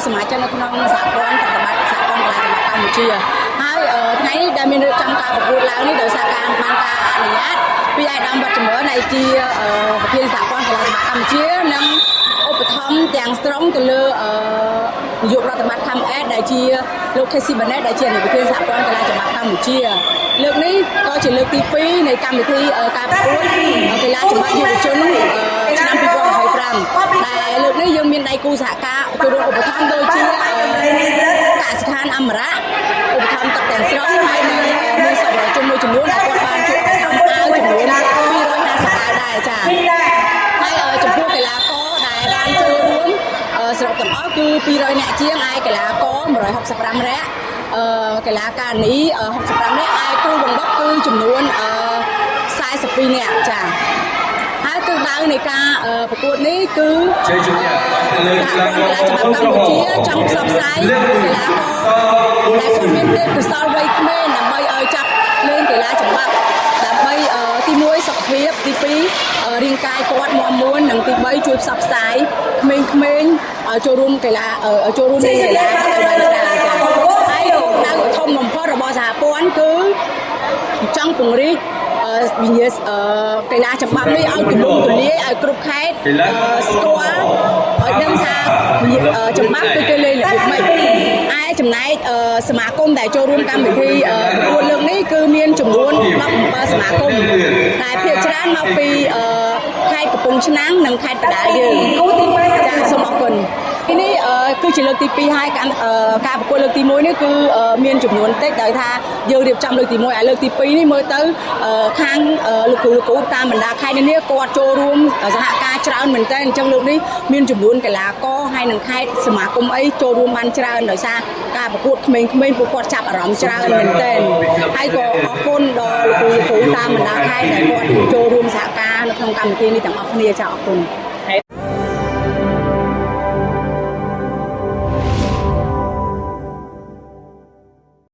สมาชิกในขนมสากลปฏิบัติสากลกลางจังหวัดกัมพูชีហើយថ្ងៃនេះដែលមានរៀបចំការប្រកួតឡើងនេះដោយសារការបានការអនុញ្ញាតពីអាយដាមវត្តចម្រើនដែលជាប្រធានសហព័ន្ធកីឡាសម្ព័ន្ធកម្ពុជានិងឧបត្ថម្ភទាំងស្រុងទៅលើនាយករដ្ឋបាលខំអេតដែលជាលោក KC បាណេតដែលជានាយកប្រធានសហព័ន្ធកីឡាសម្ព័ន្ធកម្ពុជាលើកនេះក៏ជាលើកទី2នៃកម្មវិធីការប្រកួតកីឡាចម្បាច់យុវជនឆ្នាំ2025ដែលលើកនេះយើងមានដៃគូសហការចូលរួមឧបត្ថម្ភដូចជាកសិដ្ឋានអមរៈឧបត្ថម្ភទឹកទាំងស្រុងហើយមានសប្បុរសជនមួយចំនួនដែលគាត់បានជួយឧបត្ថម្ភអាវចំនួន250អាវដែរចា៎ហើយចំពោះកីឡាករដែលបានចូលរួមសរុបទាំងអស់គឺ200នាក់ជាងឯកីឡាករ165នាក់កីឡាការិនី65នាក់ឯគ្រូបង្វឹកគឺចំនួន42នាក់ចា៎ហើយទិសដៅនៃការប្រកួតនេះគឺសហព័ន្ធកីឡាច្បាប់កម្ពុជាចង់ផ្សព្វផ្សាយកីឡាករដែលគាត់មានទេពកោសល្យវ័យក្មេងដើម្បីឲ្យចាប់លេងកីឡាច្បាប់ដើម្បីទី1សុខភាពទី2រាងកាយគាត់មាំមួននិងទី3ជួយផ្សព្វផ្សាយក្មេងៗឲ្យចូលរួមកីឡាចូលរួមលេងកីឡាឲ្យបានច្រើនចា៎ហើយគោលដៅធំបំផុតរបស់សហព័ន្ធគឺចង់ពង្រីកវិញ្ញាកីឡាច្បាប់នេះឲ្យទូលំទូលាយឲ្យគ្រប់ខេត្តស្គាល់ឲ្យដឹងថាច្បាប់គឺគេលេងរបៀបម៉េចឯចំណែកសមាគមដែលចូលរួមកម្មវិធីប្រកួតលើកនេះគឺមានចំនួន17សមាគមតែភាគច្រើនមកពីខេត្តកំពង់ឆ្នាំងនិងខេត្តកណ្ដាលយើងចា៎សូមអរគុណទីនេះគឺជាលើកទី2ហើយការប្រកួតលើកទី1នេះគឺមានចំនួនតិចដោយថាយើងរៀបចំលើកទី1ហើយលើកទី2នេះមើលទៅខាងលោកគ្រូតាមបណ្ដាខេត្តនេះគាត់ចូលរួមសហការច្រើនមែនទែនអញ្ចឹងលើកនេះមានចំនួនកីឡាករហើយនឹងខេត្តសមាគមអីចូលរួមបានច្រើនដោយសារការប្រកួតក្មេងៗពួកគាត់ចាប់អារម្មណ៍ច្រើនមែនទែនហើយក៏អរគុណដល់លោកគ្រូតាមបណ្ដាខេត្តដែលគាត់ចូលរួមសហការនៅក្នុងកម្មវិធីនេះទាំងអស់គ្នាចា៎អរគុណ